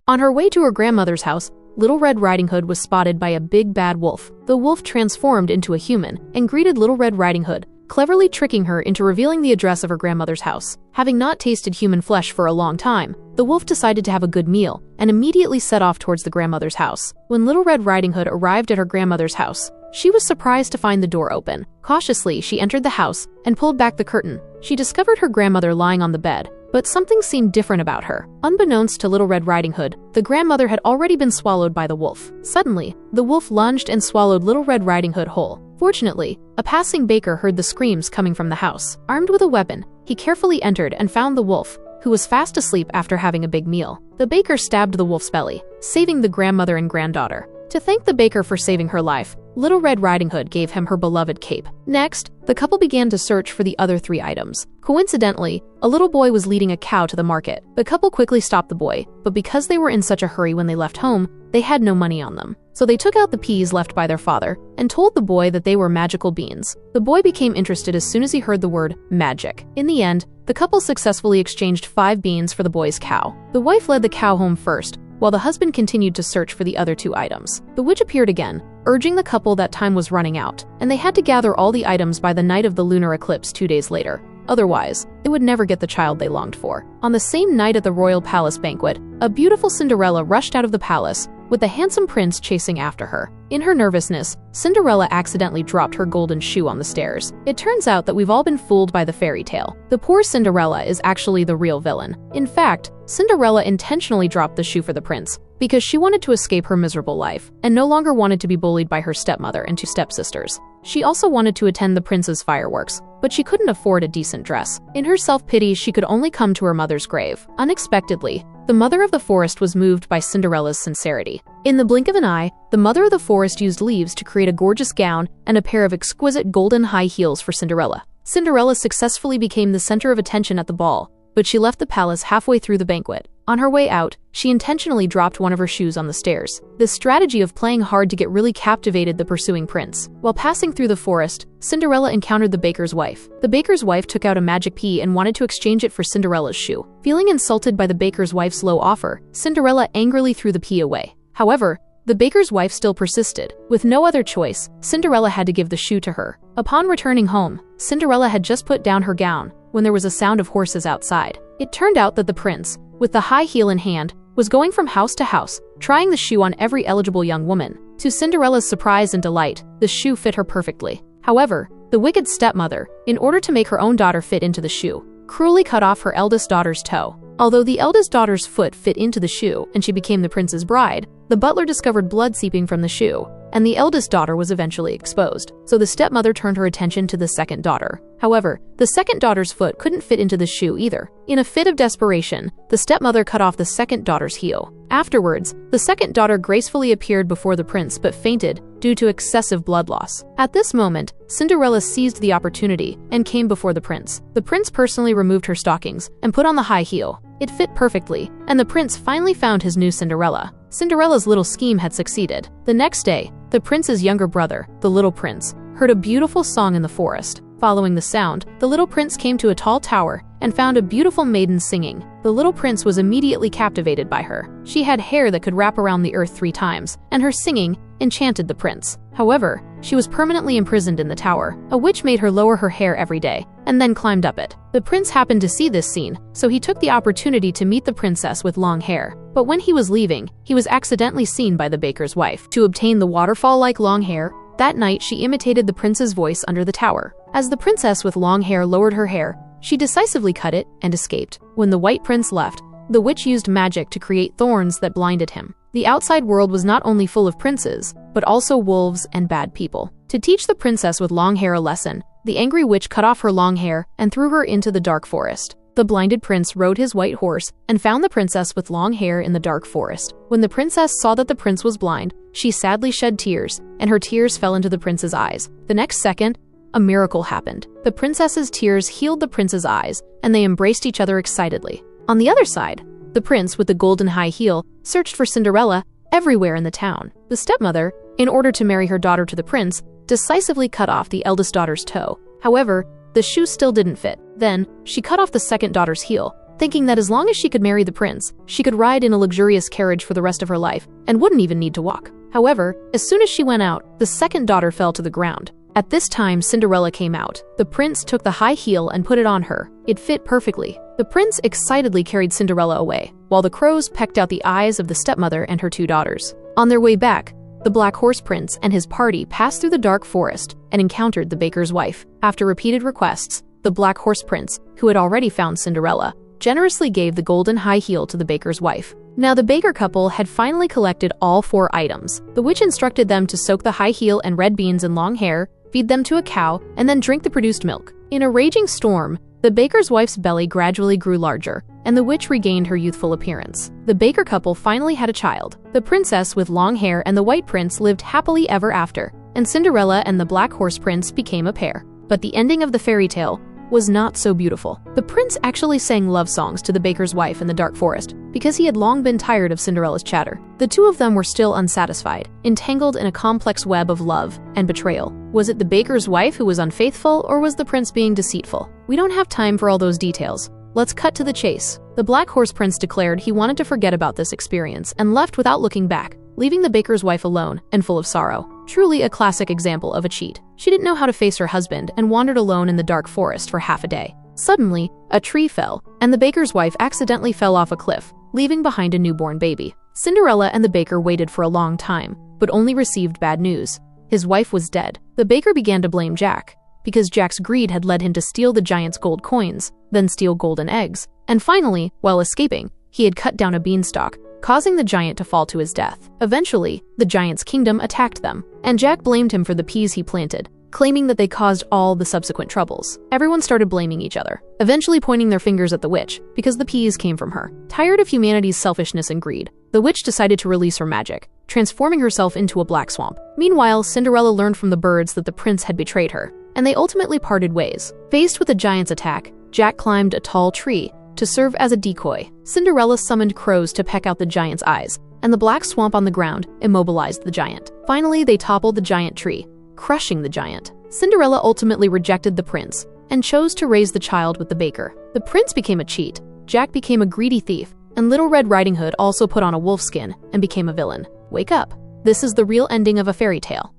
On her way to her grandmother's house, Little Red Riding Hood was spotted by a big bad wolf. The wolf transformed into a human and greeted Little Red Riding Hood, cleverly tricking her into revealing the address of her grandmother's house. Having not tasted human flesh for a long time, the wolf decided to have a good meal and immediately set off towards the grandmother's house. When Little Red Riding Hood arrived at her grandmother's house, she was surprised to find the door open. Cautiously, she entered the house and pulled back the curtain. She discovered her grandmother lying on the bed, but something seemed different about her. Unbeknownst to Little Red Riding Hood, the grandmother had already been swallowed by the wolf. Suddenly, the wolf lunged and swallowed Little Red Riding Hood whole. Fortunately, a passing baker heard the screams coming from the house. Armed with a weapon, he carefully entered and found the wolf, who was fast asleep after having a big meal. The baker stabbed the wolf's belly, saving the grandmother and granddaughter. To thank the baker for saving her life, Little Red Riding Hood gave him her beloved cape. Next, the couple began to search for the other 3 items. Coincidentally, a little boy was leading a cow to the market. The couple quickly stopped the boy, but because they were in such a hurry when they left home, they had no money on them. So they took out the peas left by their father and told the boy that they were magical beans. The boy became interested as soon as he heard the word magic. In the end, the couple successfully exchanged 5 beans for the boy's cow. The wife led the cow home first, while the husband continued to search for the other 2 items. The witch appeared again, urging the couple that time was running out, and they had to gather all the items by the night of the lunar eclipse 2 days later. Otherwise, they would never get the child they longed for. On the same night at the royal palace banquet, a beautiful Cinderella rushed out of the palace, with the handsome prince chasing after her. In her nervousness, Cinderella accidentally dropped her golden shoe on the stairs. It turns out that we've all been fooled by the fairy tale. The poor Cinderella is actually the real villain. In fact, Cinderella intentionally dropped the shoe for the prince because she wanted to escape her miserable life and no longer wanted to be bullied by her stepmother and 2 stepsisters. She also wanted to attend the prince's fireworks, but she couldn't afford a decent dress. In her self-pity, she could only come to her mother's grave. Unexpectedly, the Mother of the Forest was moved by Cinderella's sincerity. In the blink of an eye, the Mother of the Forest used leaves to create a gorgeous gown and a pair of exquisite golden high heels for Cinderella. Cinderella successfully became the center of attention at the ball, but she left the palace halfway through the banquet. On her way out, she intentionally dropped one of her shoes on the stairs. This strategy of playing hard to get really captivated the pursuing prince. While passing through the forest, Cinderella encountered the baker's wife. The baker's wife took out a magic pea and wanted to exchange it for Cinderella's shoe. Feeling insulted by the baker's wife's low offer, Cinderella angrily threw the pea away. However, the baker's wife still persisted. With no other choice, Cinderella had to give the shoe to her. Upon returning home, Cinderella had just put down her gown when there was a sound of horses outside. It turned out that the prince, with the high heel in hand, was going from house to house, trying the shoe on every eligible young woman. To Cinderella's surprise and delight, the shoe fit her perfectly. However, the wicked stepmother, in order to make her own daughter fit into the shoe, cruelly cut off her eldest daughter's toe. Although the eldest daughter's foot fit into the shoe and she became the prince's bride, the butler discovered blood seeping from the shoe, and the eldest daughter was eventually exposed. So the stepmother turned her attention to the second daughter. However, the second daughter's foot couldn't fit into the shoe either. In a fit of desperation, the stepmother cut off the second daughter's heel. Afterwards, the second daughter gracefully appeared before the prince but fainted due to excessive blood loss. At this moment, Cinderella seized the opportunity and came before the prince. The prince personally removed her stockings and put on the high heel. It fit perfectly, and the prince finally found his new Cinderella. Cinderella's little scheme had succeeded. The next day, the prince's younger brother, the little prince, heard a beautiful song in the forest. Following the sound, the little prince came to a tall tower and found a beautiful maiden singing. The little prince was immediately captivated by her. She had hair that could wrap around the earth 3 times, and her singing enchanted the prince. However, she was permanently imprisoned in the tower. A witch made her lower her hair every day, and then climbed up it. The prince happened to see this scene, so he took the opportunity to meet the princess with long hair. But when he was leaving, he was accidentally seen by the baker's wife. To obtain the waterfall-like long hair, that night she imitated the prince's voice under the tower. As the princess with long hair lowered her hair, she decisively cut it and escaped. When the white prince left, the witch used magic to create thorns that blinded him. The outside world was not only full of princes, but also wolves and bad people. To teach the princess with long hair a lesson, the angry witch cut off her long hair and threw her into the dark forest. The blinded prince rode his white horse and found the princess with long hair in the dark forest. When the princess saw that the prince was blind, she sadly shed tears, and her tears fell into the prince's eyes. The next second, a miracle happened. The princess's tears healed the prince's eyes, and they embraced each other excitedly. On the other side, the prince with the golden high heel searched for Cinderella everywhere in the town. The stepmother, in order to marry her daughter to the prince, decisively cut off the eldest daughter's toe. However, the shoe still didn't fit. Then, she cut off the second daughter's heel, thinking that as long as she could marry the prince, she could ride in a luxurious carriage for the rest of her life and wouldn't even need to walk. However, as soon as she went out, the second daughter fell to the ground. At this time, Cinderella came out. The prince took the high heel and put it on her. It fit perfectly. The prince excitedly carried Cinderella away, while the crows pecked out the eyes of the stepmother and her 2 daughters. On their way back, the Black Horse Prince and his party passed through the dark forest and encountered the baker's wife. After repeated requests, the Black Horse Prince, who had already found Cinderella, generously gave the golden high heel to the baker's wife. Now the baker couple had finally collected all 4 items. The witch instructed them to soak the high heel and red beans in long hair, feed them to a cow, and then drink the produced milk. In a raging storm, the baker's wife's belly gradually grew larger, and the witch regained her youthful appearance. The baker couple finally had a child. The princess with long hair and the white prince lived happily ever after, and Cinderella and the Black Horse Prince became a pair. But the ending of the fairy tale was not so beautiful. The prince actually sang love songs to the baker's wife in the dark forest because he had long been tired of Cinderella's chatter. The 2 of them were still unsatisfied, entangled in a complex web of love and betrayal. Was it the baker's wife who was unfaithful, or was the prince being deceitful? We don't have time for all those details. Let's cut to the chase. The Black Horse Prince declared he wanted to forget about this experience and left without looking back, leaving the baker's wife alone and full of sorrow. Truly a classic example of a cheat. She didn't know how to face her husband and wandered alone in the dark forest for half a day. Suddenly, a tree fell, and the baker's wife accidentally fell off a cliff, leaving behind a newborn baby. Cinderella and the baker waited for a long time, but only received bad news. His wife was dead. The baker began to blame Jack, because Jack's greed had led him to steal the giant's gold coins, then steal golden eggs, and finally, while escaping, he had cut down a beanstalk, causing the giant to fall to his death. Eventually, the giant's kingdom attacked them, and Jack blamed him for the peas he planted, claiming that they caused all the subsequent troubles. Everyone started blaming each other, eventually pointing their fingers at the witch, because the peas came from her. Tired of humanity's selfishness and greed, the witch decided to release her magic, transforming herself into a black swamp. Meanwhile, Cinderella learned from the birds that the prince had betrayed her, and they ultimately parted ways. Faced with the giant's attack, Jack climbed a tall tree to serve as a decoy. Cinderella summoned crows to peck out the giant's eyes, and the black swamp on the ground immobilized the giant. Finally, they toppled the giant tree, crushing the giant. Cinderella ultimately rejected the prince and chose to raise the child with the baker. The prince became a cheat, Jack became a greedy thief, and Little Red Riding Hood also put on a wolf skin and became a villain. Wake up. This is the real ending of a fairy tale.